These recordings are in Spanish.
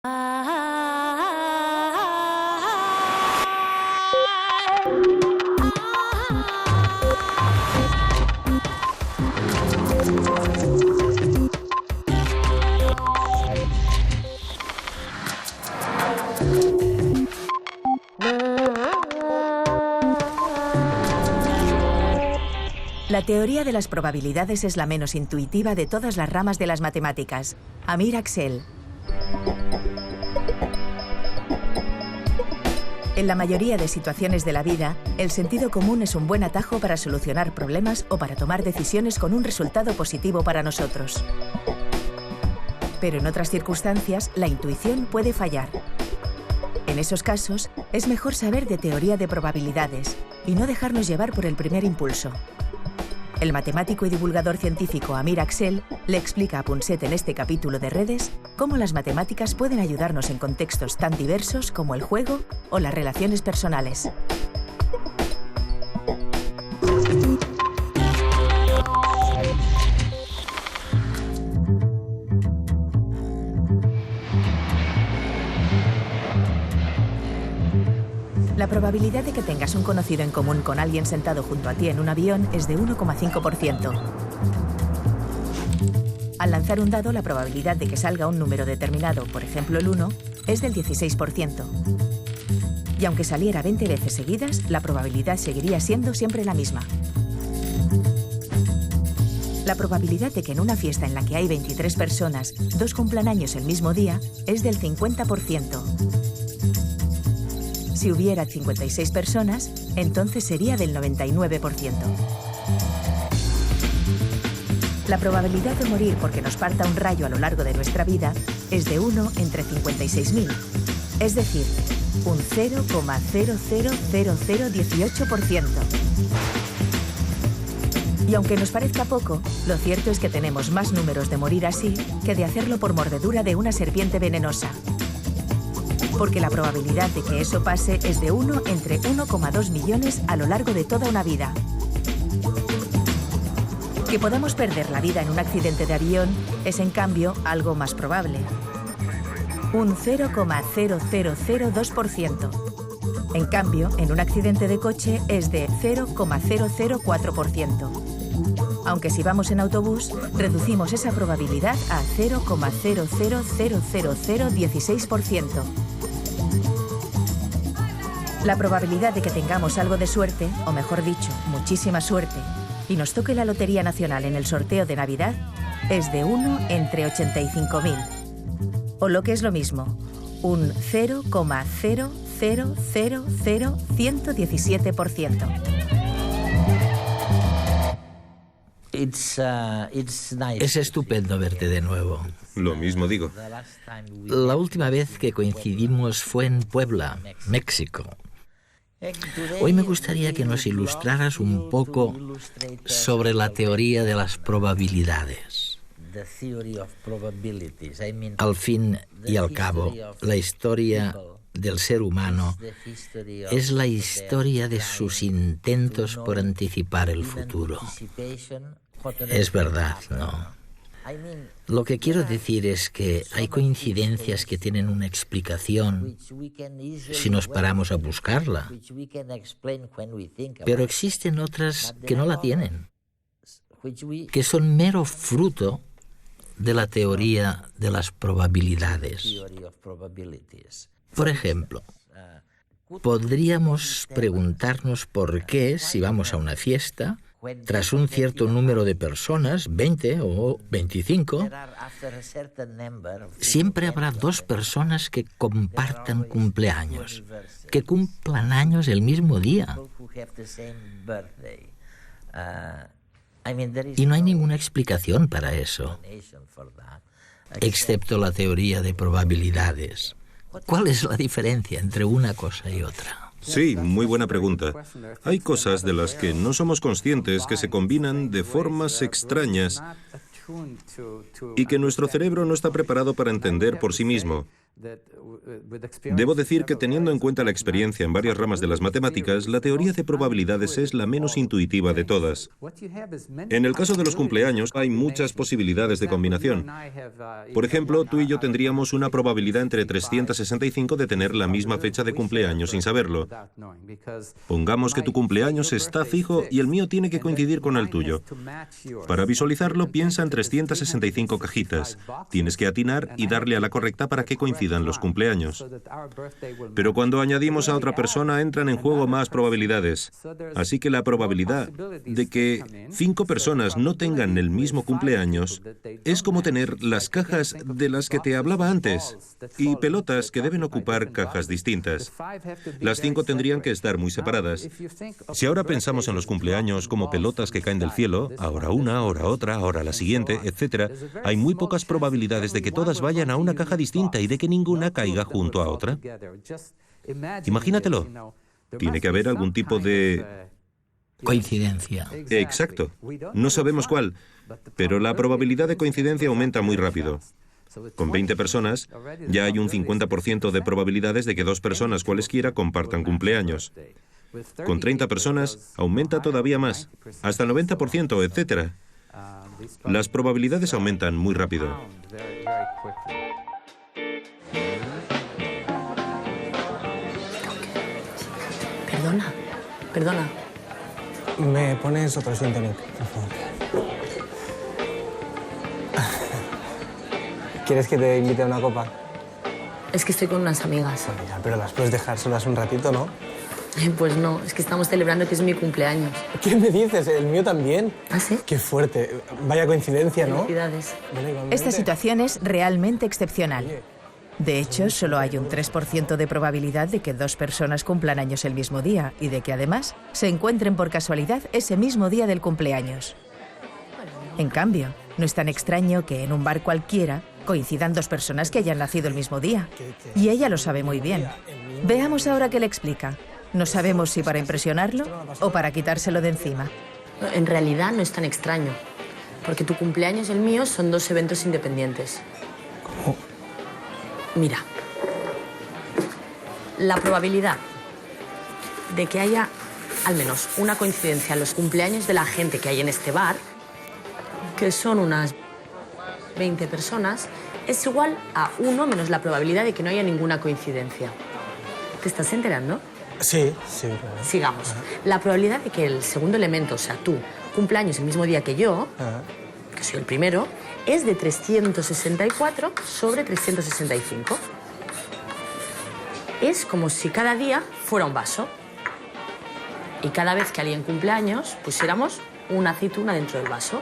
La teoría de las probabilidades es la menos intuitiva de todas las ramas de las matemáticas. Amir Axel. En la mayoría de situaciones de la vida, el sentido común es un buen atajo para solucionar problemas o para tomar decisiones con un resultado positivo para nosotros. Pero en otras circunstancias, la intuición puede fallar. En esos casos, es mejor saber de teoría de probabilidades y no dejarnos llevar por el primer impulso. El matemático y divulgador científico Amir Axel le explica a Punset en este capítulo de Redes cómo las matemáticas pueden ayudarnos en contextos tan diversos como el juego o las relaciones personales. La probabilidad de que tengas un conocido en común con alguien sentado junto a ti en un avión es de 1,5%. Al lanzar un dado, la probabilidad de que salga un número determinado, por ejemplo el 1, es del 16%. Y aunque saliera 20 veces seguidas, la probabilidad seguiría siendo siempre la misma. La probabilidad de que en una fiesta en la que hay 23 personas, 2 cumplan años el mismo día, es del 50%. Si hubiera 56 personas, entonces sería del 99%. La probabilidad de morir porque nos parta un rayo a lo largo de nuestra vida es de 1 entre 56.000, es decir, un 0,000018%. Y aunque nos parezca poco, lo cierto es que tenemos más números de morir así que de hacerlo por mordedura de una serpiente venenosa. Porque la probabilidad de que eso pase es de 1 entre 1,2 millones a lo largo de toda una vida. Que podamos perder la vida en un accidente de avión es, en cambio, algo más probable. Un 0,0002%. En cambio, en un accidente de coche es de 0,004%. Aunque si vamos en autobús, reducimos esa probabilidad a 0,000016%. La probabilidad de que tengamos algo de suerte, o mejor dicho, muchísima suerte, y nos toque la Lotería Nacional en el sorteo de Navidad, es de 1 entre 85.000. O lo que es lo mismo, un 0,0000117%. Es estupendo verte de nuevo. Lo mismo digo. La última vez que coincidimos fue en Puebla, México. Hoy me gustaría que nos ilustraras un poco sobre la teoría de las probabilidades. Al fin y al cabo, la historia del ser humano es la historia de sus intentos por anticipar el futuro. Es verdad, ¿no? Lo que quiero decir es que hay coincidencias que tienen una explicación si nos paramos a buscarla, pero existen otras que no la tienen, que son mero fruto de la teoría de las probabilidades. Por ejemplo, podríamos preguntarnos por qué, si vamos a una fiesta, tras un cierto número de personas, 20 o 25, siempre habrá 2 personas que compartan cumpleaños, que cumplan años el mismo día. Y no hay ninguna explicación para eso, excepto la teoría de probabilidades. ¿Cuál es la diferencia entre una cosa y otra? Sí, muy buena pregunta. Hay cosas de las que no somos conscientes que se combinan de formas extrañas y que nuestro cerebro no está preparado para entender por sí mismo. Debo decir que teniendo en cuenta la experiencia en varias ramas de las matemáticas, la teoría de probabilidades es la menos intuitiva de todas. En el caso de los cumpleaños, hay muchas posibilidades de combinación. Por ejemplo, tú y yo tendríamos una probabilidad entre 365 de tener la misma fecha de cumpleaños sin saberlo. Pongamos que tu cumpleaños está fijo y el mío tiene que coincidir con el tuyo. Para visualizarlo, piensa en 365 cajitas. Tienes que atinar y darle a la correcta para que coincidan los cumpleaños. Pero cuando añadimos a otra persona, entran en juego más probabilidades. Así que la probabilidad de que 5 personas no tengan el mismo cumpleaños es como tener las cajas de las que te hablaba antes y pelotas que deben ocupar cajas distintas. Las 5 tendrían que estar muy separadas. Si ahora pensamos en los cumpleaños como pelotas que caen del cielo, ahora una, ahora otra, ahora la siguiente, etc., hay muy pocas probabilidades de que todas vayan a una caja distinta y de que ninguna caiga junto a otra. Imagínatelo. Tiene que haber algún tipo de coincidencia. Exacto. No sabemos cuál, pero la probabilidad de coincidencia aumenta muy rápido. Con 20 personas, ya hay un 50% de probabilidades de que 2 personas cualesquiera compartan cumpleaños. Con 30 personas, aumenta todavía más, hasta el 90%, etc. Las probabilidades aumentan muy rápido. Perdona. ¿Me pones otro gin tonic, por favor? ¿Quieres que te invite a una copa? Es que estoy con unas amigas. Bueno, ya, pero las puedes dejar solas un ratito, ¿no? Pues no, es que estamos celebrando que es mi cumpleaños. ¿Qué me dices? El mío también. ¿Ah, sí? Qué fuerte. Vaya coincidencia, ¿no? Felicidades. Esta situación es realmente excepcional. De hecho, solo hay un 3% de probabilidad de que 2 personas cumplan años el mismo día y de que además se encuentren por casualidad ese mismo día del cumpleaños. En cambio, no es tan extraño que en un bar cualquiera coincidan 2 personas que hayan nacido el mismo día. Y ella lo sabe muy bien. Veamos ahora qué le explica. No sabemos si para impresionarlo o para quitárselo de encima. En realidad no es tan extraño, porque tu cumpleaños y el mío son 2 eventos independientes. ¿Cómo? Mira, la probabilidad de que haya al menos una coincidencia en los cumpleaños de la gente que hay en este bar, que son unas 20 personas, es igual a 1 menos la probabilidad de que no haya ninguna coincidencia. ¿Te estás enterando? Sí, claro. Sigamos. La probabilidad de que el segundo elemento, o sea, tú, cumpleaños el mismo día que yo, que soy el primero, es de 364 sobre 365. Es como si cada día fuera un vaso. Y cada vez que alguien cumpleaños, pusiéramos una aceituna dentro del vaso.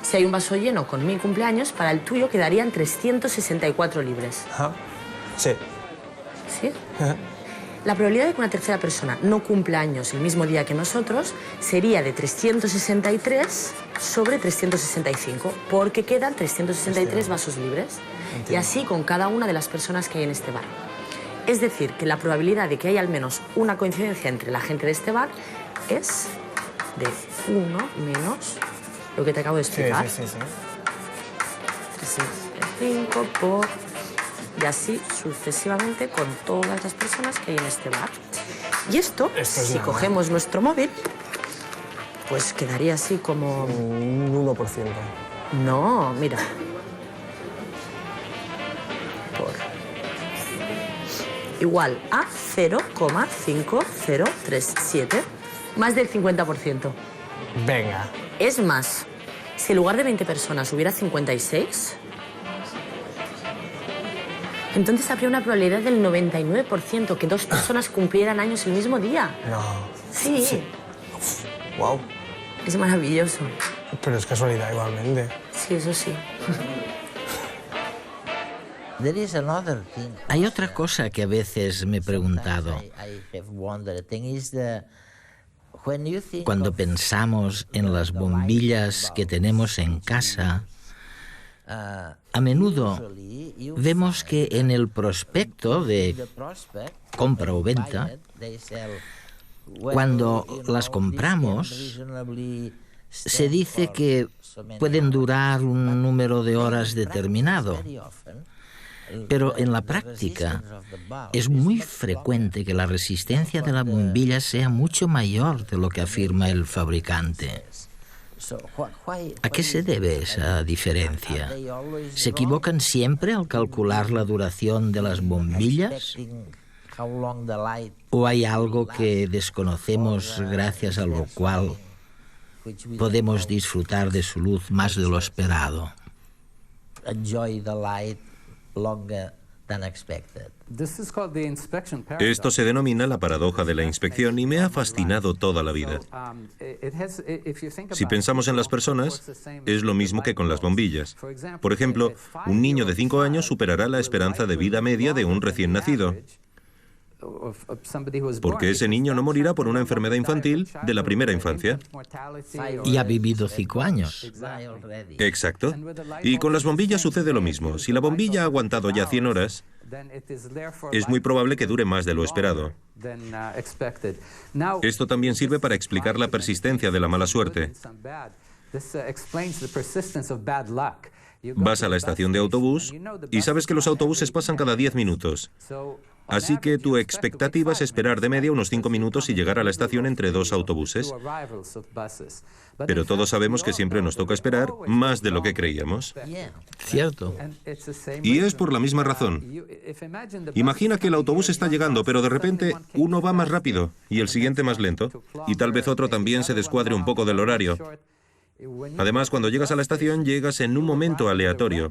Si hay un vaso lleno con mi cumpleaños, para el tuyo quedarían 364 libres. Sí. ¿Sí? La probabilidad de que una tercera persona no cumpla años el mismo día que nosotros sería de 363 sobre 365, porque quedan 363 vasos libres. Entiendo. Y así con cada una de las personas que hay en este bar. Es decir, que la probabilidad de que haya al menos una coincidencia entre la gente de este bar es de 1 menos lo que te acabo de explicar. Sí. 365 por... Y así sucesivamente con todas las personas que hay en este bar. Y esto si cogemos nuestro móvil, pues quedaría así como... Un 1%. No, mira. Igual a 0,5037, más del 50%. Venga. Es más, si en lugar de 20 personas hubiera 56... entonces habría una probabilidad del 99% que 2 personas cumplieran años el mismo día. No. Sí. Wow. Es maravilloso. Pero es casualidad igualmente. Sí, eso sí. Hay otra cosa que a veces me he preguntado. Cuando pensamos en las bombillas que tenemos en casa, a menudo vemos que en el prospecto de compra o venta, cuando las compramos, se dice que pueden durar un número de horas determinado. Pero en la práctica es muy frecuente que la resistencia de la bombilla sea mucho mayor de lo que afirma el fabricante. ¿A qué se debe esa diferencia? ¿Se equivocan siempre al calcular la duración de las bombillas? ¿O hay algo que desconocemos gracias a lo cual podemos disfrutar de su luz más de lo esperado? Esto se denomina la paradoja de la inspección y me ha fascinado toda la vida. Si pensamos en las personas, es lo mismo que con las bombillas. Por ejemplo, un niño de 5 años superará la esperanza de vida media de un recién nacido, porque ese niño no morirá por una enfermedad infantil de la primera infancia. Y ha vivido 5 años. Exacto. Y con las bombillas sucede lo mismo. Si la bombilla ha aguantado ya 100 horas, es muy probable que dure más de lo esperado. Esto también sirve para explicar la persistencia de la mala suerte. Vas a la estación de autobús y sabes que los autobuses pasan cada 10 minutos. Así que tu expectativa es esperar de media unos 5 minutos y llegar a la estación entre 2 autobuses. Pero todos sabemos que siempre nos toca esperar más de lo que creíamos. Cierto. Y es por la misma razón. Imagina que el autobús está llegando, pero de repente uno va más rápido y el siguiente más lento. Y tal vez otro también se descuadre un poco del horario. Además, cuando llegas a la estación, llegas en un momento aleatorio.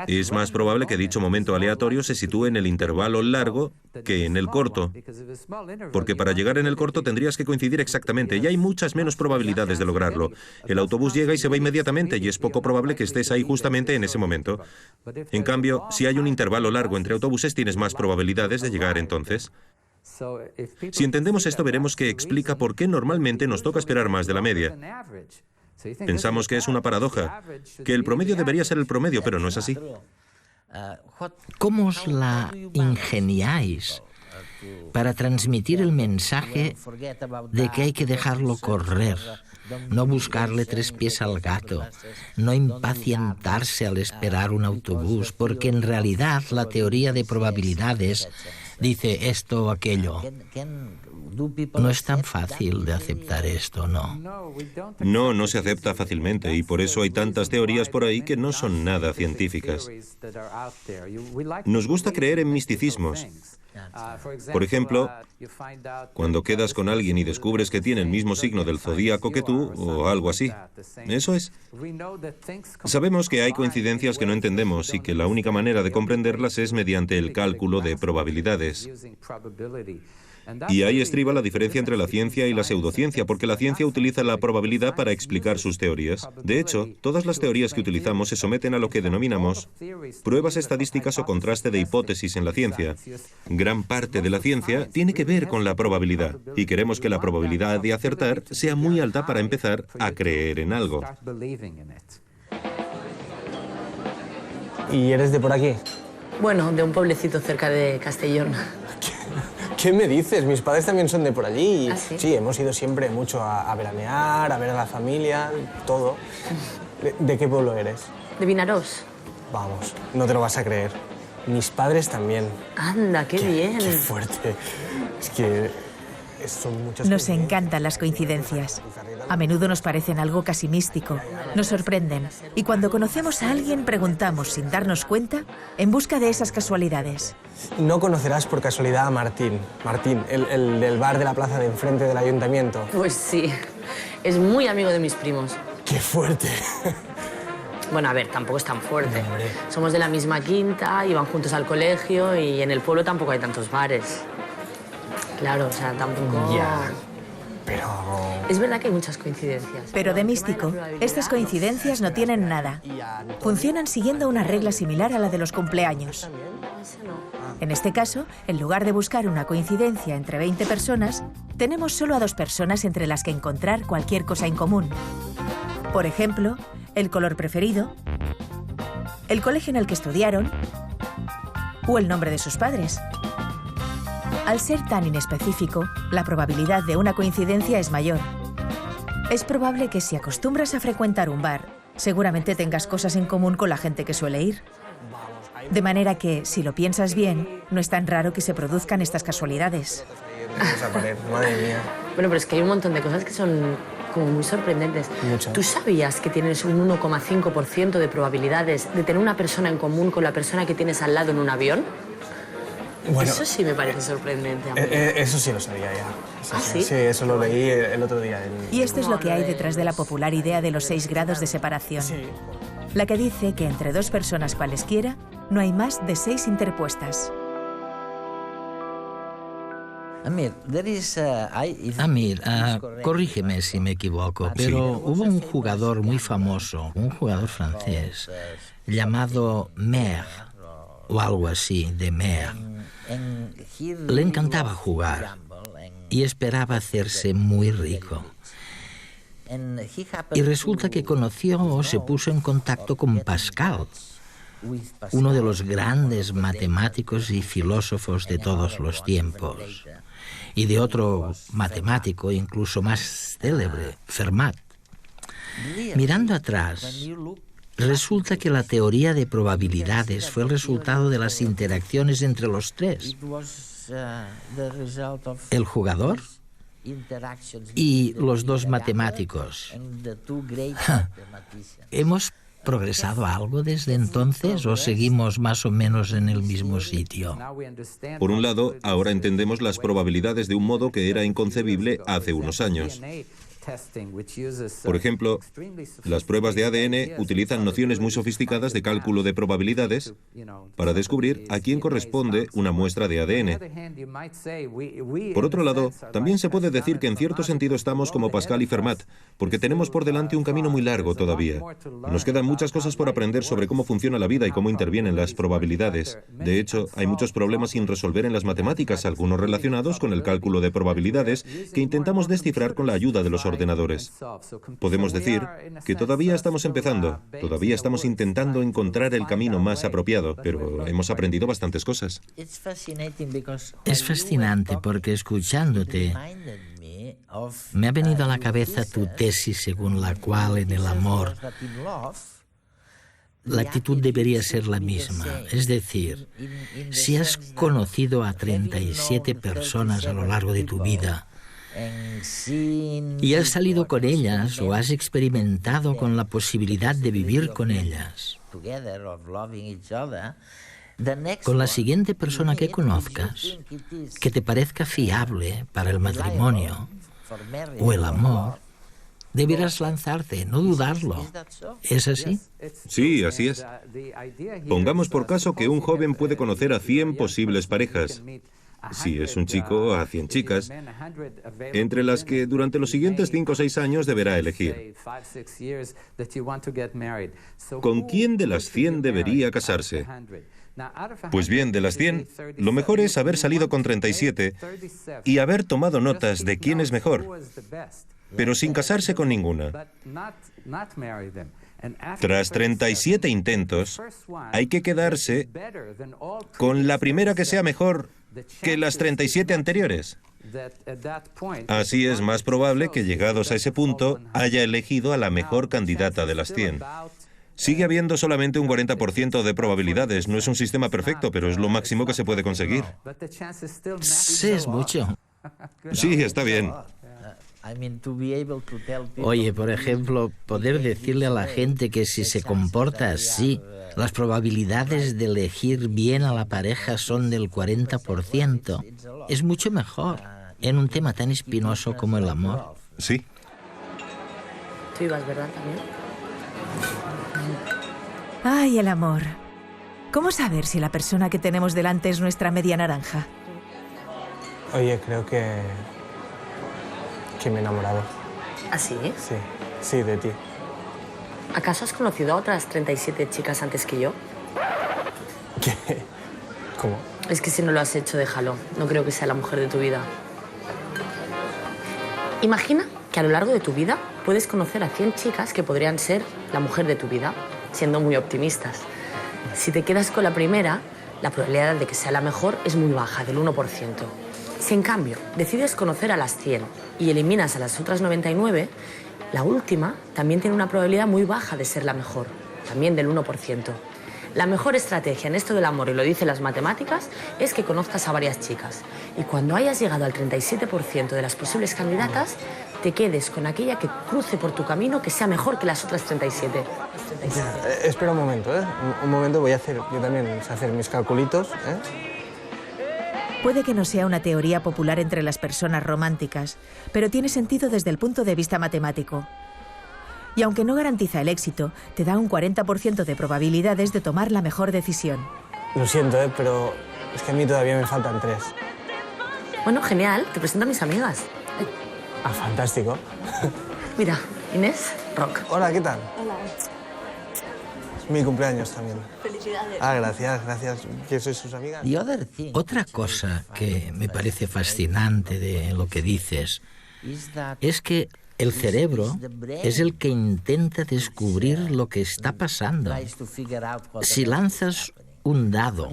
Es más probable que dicho momento aleatorio se sitúe en el intervalo largo que en el corto, porque para llegar en el corto tendrías que coincidir exactamente y hay muchas menos probabilidades de lograrlo. El autobús llega y se va inmediatamente y es poco probable que estés ahí justamente en ese momento. En cambio, si hay un intervalo largo entre autobuses, tienes más probabilidades de llegar entonces. Si entendemos esto, veremos que explica por qué normalmente nos toca esperar más de la media. Pensamos que es una paradoja, que el promedio debería ser el promedio, pero no es así. ¿Cómo os la ingeniáis para transmitir el mensaje de que hay que dejarlo correr, no buscarle 3 pies al gato, no impacientarse al esperar un autobús, porque en realidad la teoría de probabilidades dice esto o aquello? No es tan fácil de aceptar esto, ¿no? No se acepta fácilmente y por eso hay tantas teorías por ahí que no son nada científicas. Nos gusta creer en misticismos. Por ejemplo, cuando quedas con alguien y descubres que tiene el mismo signo del zodíaco que tú, o algo así. Eso es. Sabemos que hay coincidencias que no entendemos y que la única manera de comprenderlas es mediante el cálculo de probabilidades. Y ahí estriba la diferencia entre la ciencia y la pseudociencia, porque la ciencia utiliza la probabilidad para explicar sus teorías. De hecho, todas las teorías que utilizamos se someten a lo que denominamos pruebas estadísticas o contraste de hipótesis en la ciencia. Gran parte de la ciencia tiene que ver con la probabilidad, y queremos que la probabilidad de acertar sea muy alta para empezar a creer en algo. ¿Y eres de por aquí? Bueno, de un pueblecito cerca de Castellón. ¿Qué me dices? Mis padres también son de por allí. ¿Ah, sí? Sí, hemos ido siempre mucho a veranear, a ver a la familia, todo. ¿De qué pueblo eres? ¿De Vinarós? Vamos, no te lo vas a creer. Mis padres también. Anda, qué bien. Qué fuerte. Es que son muchas Nos coincidencias. encantan las coincidencias. A menudo nos parecen algo casi místico. Nos sorprenden. Y cuando conocemos a alguien, preguntamos, sin darnos cuenta, en busca de esas casualidades. No conocerás por casualidad a Martín. Martín, el del bar de la plaza de enfrente del ayuntamiento. Pues sí, es muy amigo de mis primos. ¡Qué fuerte! Bueno, a ver, tampoco es tan fuerte. No, hombre. Somos de la misma quinta, iban juntos al colegio y en el pueblo tampoco hay tantos bares. Claro, o sea, tampoco... Ya, pero... Es verdad que hay muchas coincidencias. Pero de místico, estas coincidencias no tienen nada. Funcionan siguiendo una regla similar a la de los cumpleaños. En este caso, en lugar de buscar una coincidencia entre 20 personas, tenemos solo a 2 personas entre las que encontrar cualquier cosa en común. Por ejemplo, el color preferido, el colegio en el que estudiaron o el nombre de sus padres. Al ser tan inespecífico, la probabilidad de una coincidencia es mayor. Es probable que si acostumbras a frecuentar un bar, seguramente tengas cosas en común con la gente que suele ir. De manera que, si lo piensas bien, no es tan raro que se produzcan estas casualidades. Madre mía. Bueno, pero es que hay un montón de cosas que son como muy sorprendentes. Mucho. ¿Tú sabías que tienes un 1,5% de probabilidades de tener una persona en común con la persona que tienes al lado en un avión? Bueno, eso sí me parece sorprendente. Eso sí lo sabía ya. ¿Ah, sí? Sí, eso lo leí el otro día. Y esto es lo que hay detrás de la popular idea de los 6 grados de separación. Sí. La que dice que entre dos personas cualesquiera no hay más de 6 interpuestas. Amir, corrígeme si me equivoco, pero hubo un jugador muy famoso, un jugador francés, llamado Mer, o algo así, de Mer. Le encantaba jugar y esperaba hacerse muy rico. Y resulta que conoció o se puso en contacto con Pascal, uno de los grandes matemáticos y filósofos de todos los tiempos, y de otro matemático incluso más célebre, Fermat. Mirando atrás, resulta que la teoría de probabilidades fue el resultado de las interacciones entre los tres: el jugador y los dos matemáticos. ¿Hemos progresado algo desde entonces o seguimos más o menos en el mismo sitio? Por un lado, ahora entendemos las probabilidades de un modo que era inconcebible hace unos años. Por ejemplo, las pruebas de ADN utilizan nociones muy sofisticadas de cálculo de probabilidades para descubrir a quién corresponde una muestra de ADN. Por otro lado, también se puede decir que en cierto sentido estamos como Pascal y Fermat, porque tenemos por delante un camino muy largo todavía. Nos quedan muchas cosas por aprender sobre cómo funciona la vida y cómo intervienen las probabilidades. De hecho, hay muchos problemas sin resolver en las matemáticas, algunos relacionados con el cálculo de probabilidades, que intentamos descifrar con la ayuda de los ordenadores. Podemos decir que todavía estamos empezando, todavía estamos intentando encontrar el camino más apropiado, pero hemos aprendido bastantes cosas. Es fascinante porque escuchándote me ha venido a la cabeza tu tesis según la cual en el amor la actitud debería ser la misma. Es decir, si has conocido a 37 personas a lo largo de tu vida y has salido con ellas o has experimentado con la posibilidad de vivir con ellas, con la siguiente persona que conozcas, que te parezca fiable para el matrimonio o el amor, deberás lanzarte, no dudarlo. ¿Es así? Sí, así es. Pongamos por caso que un joven puede conocer a 100 posibles parejas. Si es un chico, a 100 chicas, entre las que durante los siguientes 5 o 6 años deberá elegir. ¿Con quién de las 100 debería casarse? Pues bien, de las 100, lo mejor es haber salido con 37 y haber tomado notas de quién es mejor, pero sin casarse con ninguna. Tras 37 intentos, hay que quedarse con la primera que sea mejor que las 37 anteriores. Así es más probable que, llegados a ese punto, haya elegido a la mejor candidata de las 100. Sigue habiendo solamente un 40% de probabilidades. No es un sistema perfecto, pero es lo máximo que se puede conseguir. Sí, es mucho. Sí, está bien. Oye, por ejemplo, poder decirle a la gente que si se comporta así, las probabilidades de elegir bien a la pareja son del 40%. Es mucho mejor en un tema tan espinoso como el amor. Sí. Tú ibas, ¿verdad, también? Ay, el amor. ¿Cómo saber si la persona que tenemos delante es nuestra media naranja? Oye, creo que me he enamorado. ¿Ah, sí? Sí, de ti. ¿Acaso has conocido a otras 37 chicas antes que yo? ¿Qué? ¿Cómo? Es que si no lo has hecho, déjalo. No creo que sea la mujer de tu vida. Imagina que a lo largo de tu vida puedes conocer a 100 chicas que podrían ser la mujer de tu vida, siendo muy optimistas. Si te quedas con la primera, la probabilidad de que sea la mejor es muy baja, del 1%. Si en cambio decides conocer a las 100 y eliminas a las otras 99, la última también tiene una probabilidad muy baja de ser la mejor, también del 1%. La mejor estrategia en esto del amor, y lo dicen las matemáticas, es que conozcas a varias chicas. Y cuando hayas llegado al 37% de las posibles candidatas, te quedes con aquella que cruce por tu camino que sea mejor que las otras 37. Espera un momento, ¿eh? Un momento, voy a hacer yo también hacer mis calculitos, ¿eh? Puede que no sea una teoría popular entre las personas románticas, pero tiene sentido desde el punto de vista matemático. Y aunque no garantiza el éxito, te da un 40% de probabilidades de tomar la mejor decisión. Lo siento, pero es que a mí todavía me faltan 3. Bueno, genial. Te presento a mis amigas. Ah, fantástico. Mira, Inés, Rock. Hola, ¿qué tal? Hola. Es mi cumpleaños también. Felicidades. Ah, gracias. ¿Que sois sus amigas? Otra cosa que me parece fascinante de lo que dices es que el cerebro es el que intenta descubrir lo que está pasando. Si lanzas un dado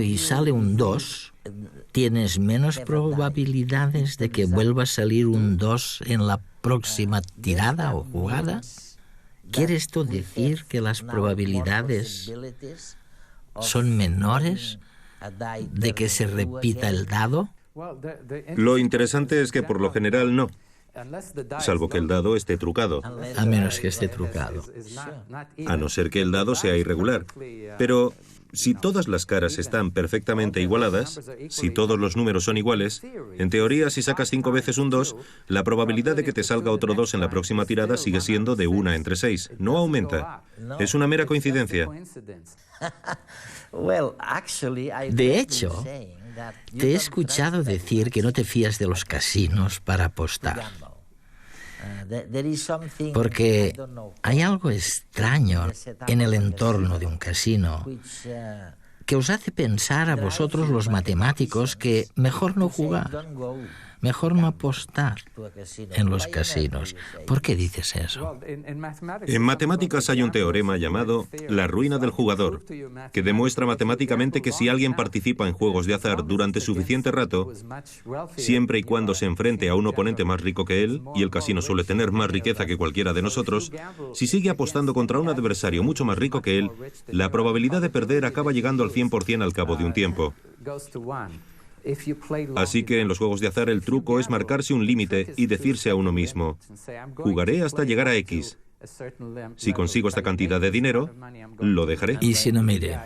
y sale un 2, tienes menos probabilidades de que vuelva a salir un 2 en la próxima tirada o jugada. ¿Quiere esto decir que las probabilidades son menores de que se repita el dado? Lo interesante es que por lo general no, salvo que el dado esté trucado. A menos que esté trucado. A no ser que el dado sea irregular. Pero si todas las caras están perfectamente igualadas, si todos los números son iguales, en teoría si sacas 5 veces un 2, la probabilidad de que te salga otro 2 en la próxima tirada sigue siendo de 1 entre 6. No aumenta. Es una mera coincidencia. De hecho, te he escuchado decir que no te fías de los casinos para apostar. Porque hay algo extraño en el entorno de un casino que os hace pensar a vosotros los matemáticos que mejor no jugar, mejor no apostar en los casinos. ¿Por qué dices eso? En matemáticas hay un teorema llamado la ruina del jugador, que demuestra matemáticamente que si alguien participa en juegos de azar durante suficiente rato, siempre y cuando se enfrente a un oponente más rico que él, y el casino suele tener más riqueza que cualquiera de nosotros, si sigue apostando contra un adversario mucho más rico que él, la probabilidad de perder acaba llegando al 100% al cabo de un tiempo. Así que en los juegos de azar el truco es marcarse un límite y decirse a uno mismo, jugaré hasta llegar a X. Si consigo esta cantidad de dinero, lo dejaré. ¿Y si no mire?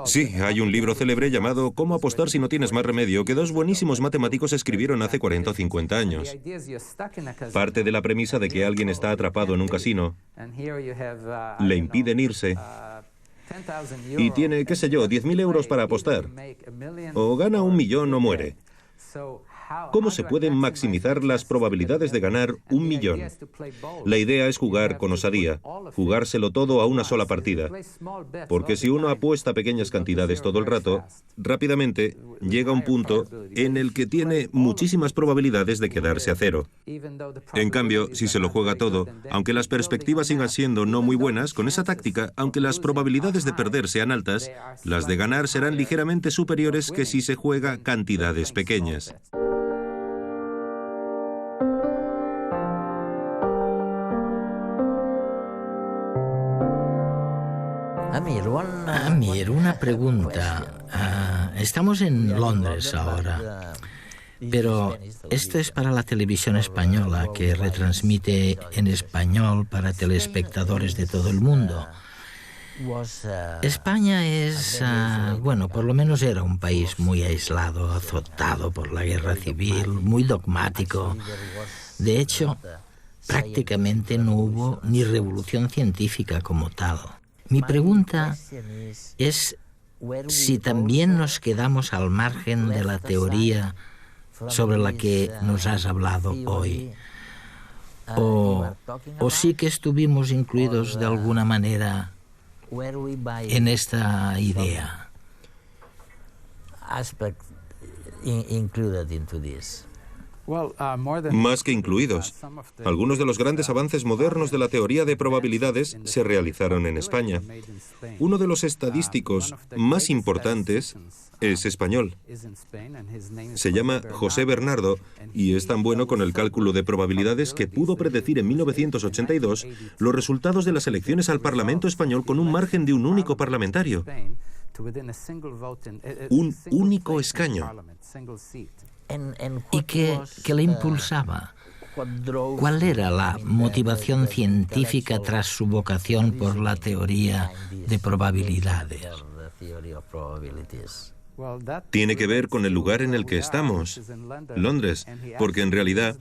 Sí, hay un libro célebre llamado Cómo apostar si no tienes más remedio, que 2 buenísimos matemáticos escribieron hace 40 o 50 años. Parte de la premisa de que alguien está atrapado en un casino, le impiden irse, y tiene, qué sé yo, 10.000 euros para apostar. O gana 1 millón o muere. ¿Cómo se pueden maximizar las probabilidades de ganar 1 millón? La idea es jugar con osadía, jugárselo todo a una sola partida. Porque si uno apuesta pequeñas cantidades todo el rato, rápidamente llega un punto en el que tiene muchísimas probabilidades de quedarse a cero. En cambio, si se lo juega todo, aunque las perspectivas sigan siendo no muy buenas, con esa táctica, aunque las probabilidades de perder sean altas, las de ganar serán ligeramente superiores que si se juega cantidades pequeñas. Amir, una pregunta. Estamos en Londres ahora, pero esto es para la televisión española, que retransmite en español para telespectadores de todo el mundo. España es, bueno, por lo menos era un país muy aislado, azotado por la guerra civil, muy dogmático. De hecho, prácticamente no hubo ni revolución científica como tal. Mi pregunta es si también nos quedamos al margen de la teoría sobre la que nos has hablado hoy, o sí que estuvimos incluidos de alguna manera en esta idea. Más que incluidos. Algunos de los grandes avances modernos de la teoría de probabilidades se realizaron en España. Uno de los estadísticos más importantes es español. Se llama José Bernardo y es tan bueno con el cálculo de probabilidades que pudo predecir en 1982 los resultados de las elecciones al Parlamento español con un margen de un único parlamentario. Un único escaño. ¿Y qué le impulsaba? ¿Cuál era la motivación científica tras su vocación por la teoría de probabilidades? Tiene que ver con el lugar en el que estamos, Londres, porque en realidad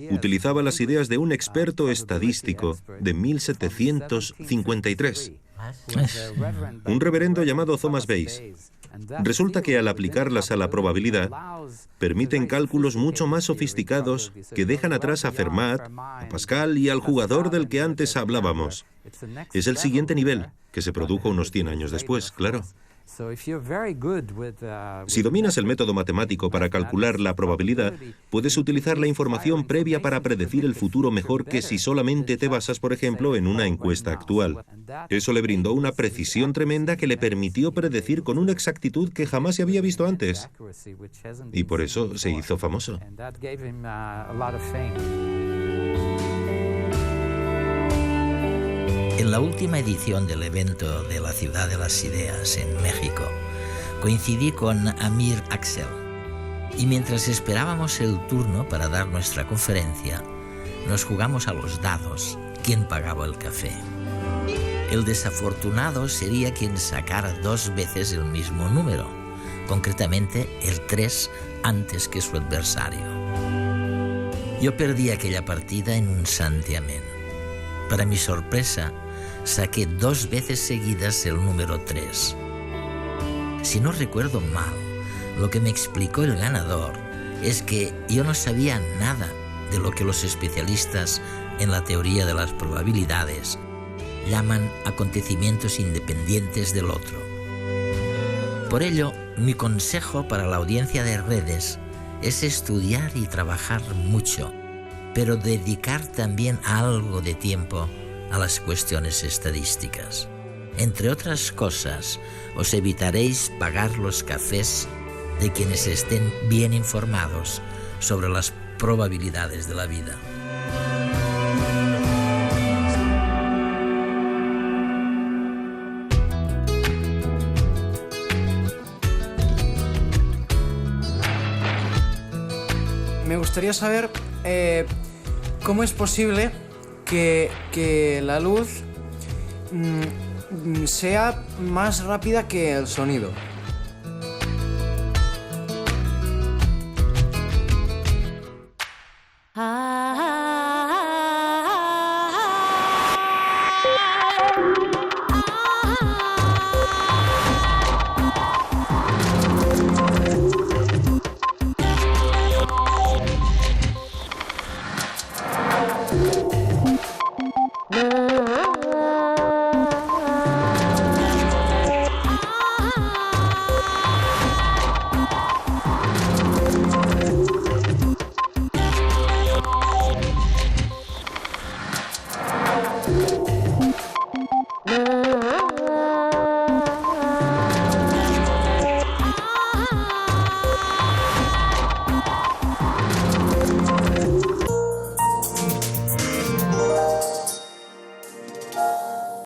utilizaba las ideas de un experto estadístico de 1753, un reverendo llamado Thomas Bayes. Resulta que al aplicarlas a la probabilidad, permiten cálculos mucho más sofisticados que dejan atrás a Fermat, a Pascal y al jugador del que antes hablábamos. Es el siguiente nivel, que se produjo unos 100 años después, claro. Si dominas el método matemático para calcular la probabilidad, puedes utilizar la información previa para predecir el futuro mejor que si solamente te basas, por ejemplo, en una encuesta actual. Eso le brindó una precisión tremenda que le permitió predecir con una exactitud que jamás se había visto antes. Y por eso se hizo famoso. En la última edición del evento de la Ciudad de las Ideas en México, coincidí con Amir Axel. Y mientras esperábamos el turno para dar nuestra conferencia, nos jugamos a los dados quién pagaba el café. El desafortunado sería quien sacara 2 veces el mismo número, concretamente el 3 antes que su adversario. Yo perdí aquella partida en un santiamén. Para mi sorpresa, saqué 2 veces seguidas el número 3. Si no recuerdo mal, lo que me explicó el ganador es que yo no sabía nada de lo que los especialistas en la teoría de las probabilidades llaman acontecimientos independientes del otro. Por ello, mi consejo para la audiencia de redes es estudiar y trabajar mucho, pero dedicar también algo de tiempo a las cuestiones estadísticas. Entre otras cosas, os evitaréis pagar los cafés de quienes estén bien informados sobre las probabilidades de la vida. Me gustaría saber cómo es posible que la luz sea más rápida que el sonido.